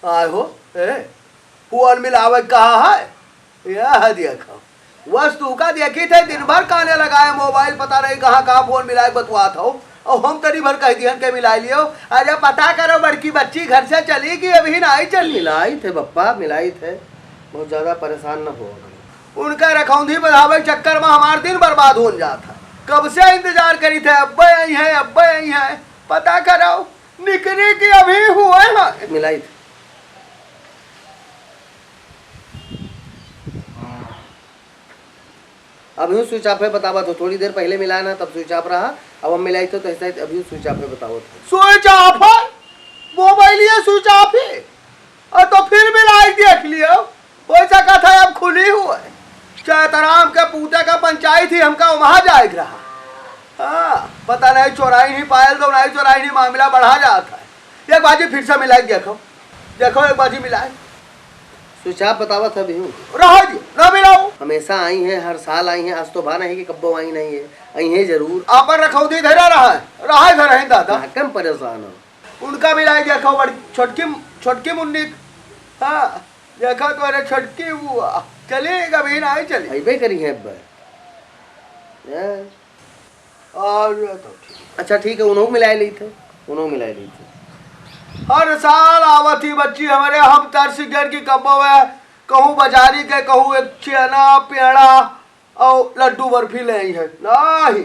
आए हो फोन मिलावे कहा है यह देखो वस्तु का देखी थे दिन भर काने लगाए मोबाइल पता नहीं कहाँ कहाँ फोन मिलाए बतवात हो और हम तरी भर कह दिहन के मिला लियो। अरे पता करो बड़की बच्ची घर से चली कि अभी नहीं चली। मिलाई थे पप्पा मिलाई थे, बहुत ज्यादा परेशान न हो। उनका रखौंधी बढ़ावे चक्कर में हमार दिन बर्बाद हो जाता। कब से इंतजार करी थे अब्बे यही है अब्बे यही है, पता करो निकली की अभी हुए हैं। मिलाई थी अभी स्विच ऑफ है बतावा तो थोड़ी देर पहले मिलाया ना तब स्विच ऑफ रहा, अब हम मिलाई तो ऐसा अभी स्विच ऑफ है बताओ। स्विच ऑफ है मोबाइल ये स्विच ऑफ है और तो फिर मिलाई देख लियो वैसा का था अब खुली हुआ है। चैतराम के पूते का पंचायत ही हमका वहां जाएग रहा। हाँ पता नहीं चोराई नहीं पायल तो नहीं चोराई नहीं मामला बढ़ा जाता है। एक बाजी फिर से मिलाई देखो देखो एक बाजी मिलाई स्विच ऑफ बतावा था भी रहो दियो ना मिलाओ। हमेशा आई है हर साल आई है, आज तो भाना है कि कब्बो आई नहीं है, आई है जरूर। आप रखौदी धरा रहा है घर है दादा कम परेशान हो। उनका मिलाई देखो बड़ी छोटकी छोटकी मुन्नी। हाँ देखो तो अरे छोटकी बुआ चली कभी नहीं चली अबे करी है और तो अच्छा ठीक है उन्होंने मिला ली थे उन्होंने मिला ली थे। हर साल आवती बच्ची हमारे हम तरस घर की कब्बो है कहूँ बाजारी के कहूँ एक चना पेड़ा और लड्डू बर्फी ले आई है नहीं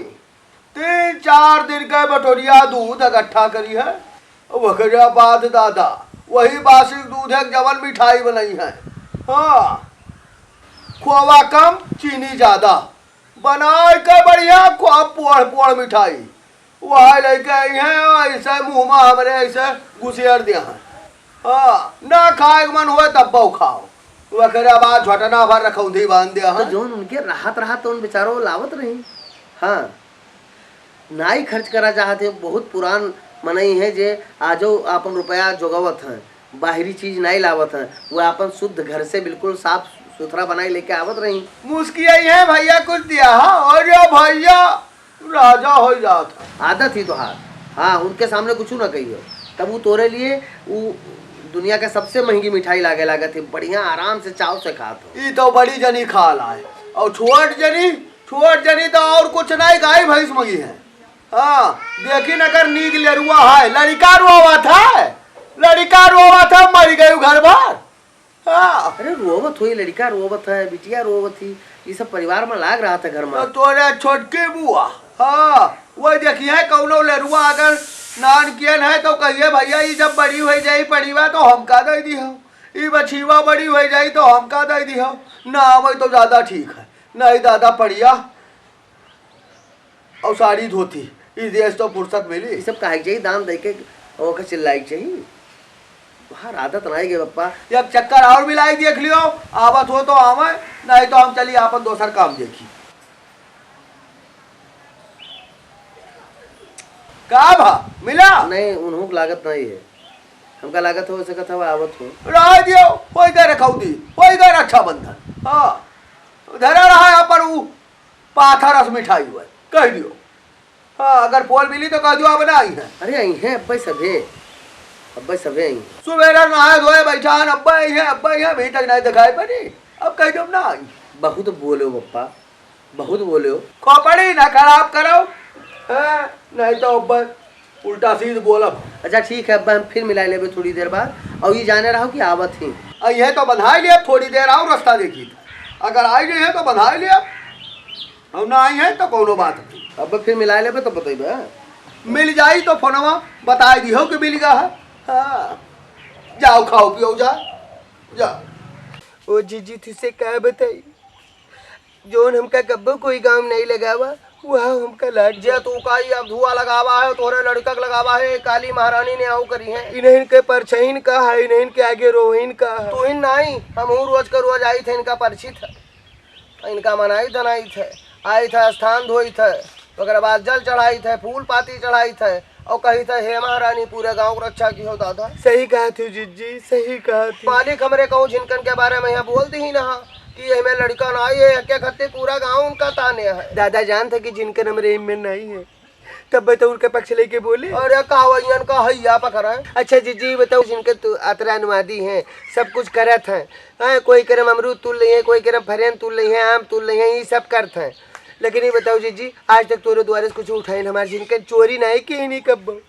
3-4 दिन का बटोरिया दूध इकट्ठा करी है वकरा बाद दादा वही बासी दूध है जवन मिठाई बनाई है। हाँ खोवा कम चीनी ज्यादा बनाए के बढ़िया पोड़ पोड़ मिठाई वह लेके आई है ऐसे मुँह में हमारे ऐसे घुसेर दिया है। हाँ ना खाए मन हुए तब बहु खाओ वकरा बाद झटना भर रखौंधी बांध दिया है। तो जोन उनके राहत रहा तो उन बेचारों लावत रही। हाँ नाई खर्च करा चाहते बहुत पुरान मनई है जे आजो आपन रुपया जोगवत है बाहरी चीज नहीं लावत है वो अपन शुद्ध घर से बिल्कुल साफ सुथरा बनाई लेके आवत रही। मुस्की आई है भैया कुछ दिया और भैया राजा हो जाता आदत ही तो हाथ। हाँ उनके सामने कुछ ना कहियो तब वो तोरे लिए वो दुनिया के सबसे महंगी मिठाई लागे लागे थी बढ़िया आराम से चाव से खात हो। ये तो बड़ी जनी खा लाए और छोट जनी तो और कुछ नहीं गाय भैंस मगी है। हाँ देखी न कर नीक लेरुआ है लड़का रोवा था मर गई घर भर। हाँ अरे रोवत हुई लड़का रोवत है बिटिया रोवत थी ये सब परिवार में लाग रहा था घर में। तो तोरे छोटके बुआ हाँ वो देखिए कौनो लेरुआ अगर नान कियन है तो कहिए भैया ये जब बड़ी हो जाई परिवा तो हमका दे दी हो ये बछीवा बड़ी हो जाई तो हमका दे दी हो ना वही तो ज्यादा ठीक है नहीं दादा पड़िया और साड़ी धोती इस देश तो फुर्सत मिली। ये सब काहे चाहिए दाम दे के ओके चिल्लाई चाहिए बाहर आदत नहीं गे पप्पा। एक चक्कर और मिलाई देख लियो आवत हो तो आवे नहीं तो हम चलिए आपन दोसर काम देखी। का भा मिला नहीं उन्हों लागत नहीं है हमका लागत हो सकत है आवत हो रह दियो कोई का रखौदी कोई का रक्षाबंधन। हाँ धरा रहा है अपन वो पाथा रस मिठाई हुआ कह दियो। हाँ अगर पोल मिली तो कह दियो अब ना आई है। अरे आई है अब्बे सभे आई सुबेरा नहाए धोए बैठा अब्बा आई है अभी तक नहीं दिखाई पड़ी अब कह दो ना आई। बहुत बोलो पप्पा बहुत बोलो खोपड़ी ना खराब करो नहीं तो अब्बा उल्टा सीध बोला। अच्छा ठीक है अब्बा हम फिर मिला लेबे थोड़ी देर बाद और ये जाने रहो कि आवत ही ये तो बंधाई लिया थोड़ी देर आओ रास्ता देखी अगर आई नहीं है तो बंधाई लिया और ना आई है तो कोनो बात नहीं। अब फिर मिला लेबे तो बतेबे मिल जाई तो फोनवा बता दी हो कि मिल गया है। हाँ जाओ खाओ पियो जाओ। ओ जीजी थी से क्या बताई जोन हमका कब्बो कोई काम नहीं लगावा वह हमका लट जे तू का अब धुआं लगावा है तोरे लड़का लगावा है काली महारानी ने आओ करी है इन्हें के परछइन का है इन्हें के आगे रोहिन का है। तू ही नहीं हम रोज का रोज आई थे इनका परिचित है इनका मनाई धनाई थे आई थे स्थान धोई थे ओकर बाद जल चढ़ाई थे फूल पाती चढ़ाई थे और कही थे हे महारानी पूरे गांव को रक्षा की हो दादा। सही कहा थी जीजी सही कहा थी। मालिक हमरे कहूँ झिनकन के बारे में यहाँ बोलती ही ना कि हमें लड़का ना ये क्या खत्ते पूरा गांव उनका ताने है। दादा जान था कि जिनका नंबर में नहीं है तब बताओ उनका पक्ष लेके बोले। अरे कावैयन का हैया पकड़ा। अच्छा जीजी बताओ, जिनके अतरा अनुवादी हैं, सब कुछ करत हैं, हाँ, कोई करम अमरूद तुल रही है, कोई करम फरेन तुल रही है, आम तुल रही है, ये सब करते हैं। लेकिन ये बताओ जीजी, आज तक तोरे द्वारे से कुछ उठाए हमारे जिनके चोरी नहीं की नहीं कब।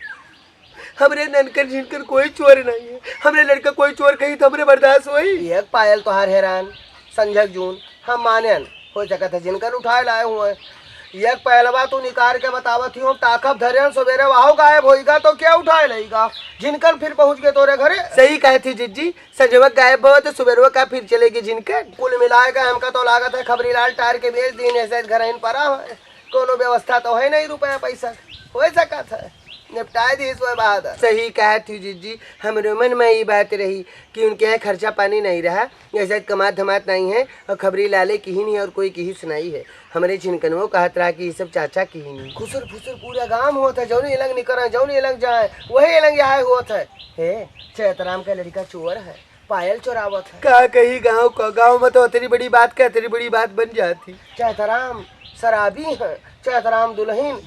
हमरे ननकर जिनकर कोई चोर नहीं है, हमरे लड़का कोई चोर कही तो हमरे बर्दाश्त हुई। एक पायल तो हर हैरान संजय जून हम मानन हो सकत है जिनकर उठाए लाए हुए। एक पहलवा तू निकाल के बतावत ही ताकब धरे सवेरे वहां गायब होएगा तो क्या उठाए लेगा, जिनकर फिर पहुंच गए तोरे घरे। सही कहे थी जिज्जी, संजवक गायब हो तो सुबेरवा का फिर चलेगी जिनकर। कुल मिलाएगा हमका तो लागत है खबरी लाल टार के बेच दिन ऐसे घर इन परा है, कोनो व्यवस्था तो है नहीं रुपया पैसा हो सकत है, निपटाए दी इसमें बात। सही कहा थी जीजी, हमारे मन में ये बात रही कि उनके यहाँ खर्चा पानी नहीं रहा, ऐसा कमात धमात नहीं है, और खबरी लाले की ही नहीं और कोई की ही सुनाई है। हमारे चिनकनों कहत रहा कि ये सब चाचा की ही नहीं। खुसर फुसर पूरा गांव होता है, जौनी अलग निकल जौनी अलग जाए वही अलग आए होता है। हे चैतराम का लड़का चोर है, पायल चोरावत है। कहा कहीं गाँव का, गाँव में तो अतरी बड़ी बात क्या अतरी बड़ी बात बन जाती। चैतराम शराबी है, चैतराम दुल्हन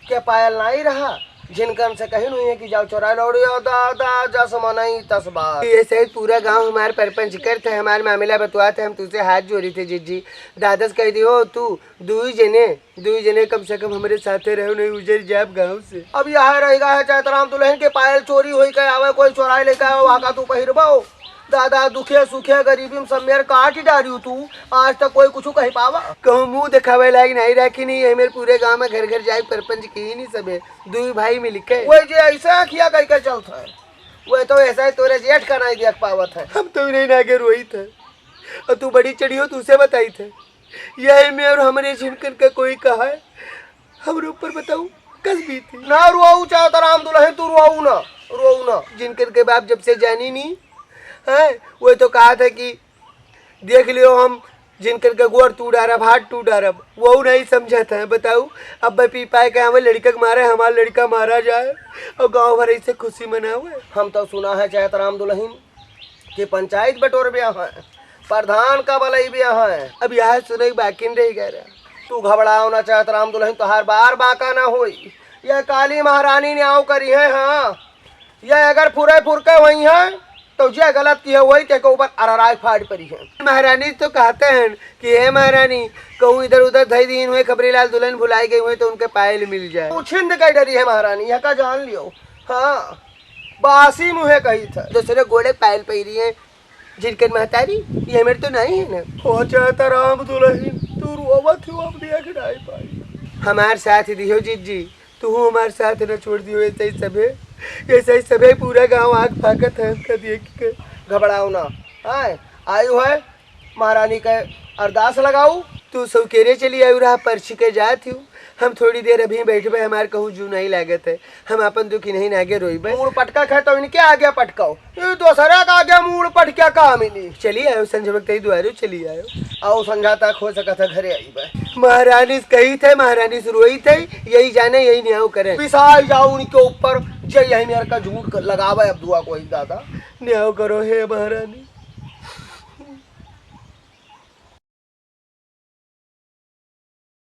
के पायल नहीं रहा, जिनकन से कहीं नहीं है कि जाओ चोरा लौड़ियो दादा जस मनाई तस बात। ये सही पूरा गांव हमारे परपंच करते हैं, हमारे मामला बतवाते हम तुझसे हाथ जोड़ी थे जीजी। दादस कह दियो तू दुई जने कम से कम हमारे साथे रहो, नहीं उजर जाब गाँव से। अब यह रहेगा है चैतराम दुल्हन के पायल चोरी हुई के आवे कोई चोराई लेके आवे वहाँ का तू पहिरबो। दादा दुखे सुखे गरीबी में सब मेरे काट डारी तू, आज तक कोई कुछ कही पावा। कहूँ मुँह दिखावे लायक नहीं रखी नहीं है, मेरे पूरे गांव में घर घर जाए परपंच की ही नहीं सबे दुई भाई मिलके। वही जो ऐसा किया कहीं का चलता है, वह तो ऐसा ही तोरे जेठ का नहीं देख पावत है। हम तो नहीं नागे रोई थे और तू बड़ी चढ़ी हो, तुझसे बताई थे यही में और हमारे झिनकन का कोई कहा है हमारे ऊपर बताऊ कस भी थी ना रुआऊ चैतराम दुल्हन तू रुआऊ ना। जिनकन के बाप जब से जानी नहीं है, वो तो कहा था कि देख लियो हम जिनकर का गोर टूट डारब हाथ टूट डारब, वो नहीं समझा था। बताऊ अब पी पाए के हमें लड़का के मारे, हमारा लड़का मारा जाए और गांव भर ऐसे खुशी मनावे। हम तो सुना है चैतराम दुल्हन कि पंचायत बटोर ब्याह है, प्रधान का बलई ब्याह है। अब यहाँ सुने बाकी नहीं रह गया। तू घबराओ ना चैतराम दुल्हन, तो हर बार बाका ना होई। यह काली महारानी ने आओ करी है। हाँ यह अगर फुरे फुरके वही है तो जे गलत की है वही के ऊपर अराराय फाड़ पड़ी है। महारानी तो कहते हैं कि हे महारानी कहूँ इधर उधर धई दिन हुए खबरी लाल दुल्हन भुलाई गई हुई तो उनके पायल मिल जाए। तू छिंद के डरी है महारानी, यह का जान लियो। हाँ बासी मुहे कही था दूसरे गोड़े पायल पहरी है जिनकर महतारी, ये मेरे तो नहीं है ना। हो चैतराम दुल्हन तू रोवत हो, अब देख नहीं पाई। हमारे साथ दियो जीजी, तू हमारे साथ न छोड़ दियो। ऐसे ही सबे पूरा गांव आग फाकत है हमका देख के। घबराओ ना, आयु है महारानी के अरदास लगाऊ। तू सौकेरे चली आयु रहा पर्ची के जात हूँ, हम थोड़ी देर अभी बैठबे, हमारे कहूँ जू नहीं लागत है, हम अपन दुखी नहीं नागे रोइबे। मूड़ पटका खे तो इनके आगे पटकाओ, ये दूसरा का आगे मूड़ पटका का मिली। चली आयो संजय तई द्वारे चली आयो, आओ संझा तक हो सका था घरे आई बे। महारानी कही थे, महारानी से रोई थे, यही जाने यही न्याय करे। पिसाई जाओ उनके ऊपर, जय यही मेरे का झूठ लगावे अब दुआ कोई दादा। न्याय करो हे महारानी।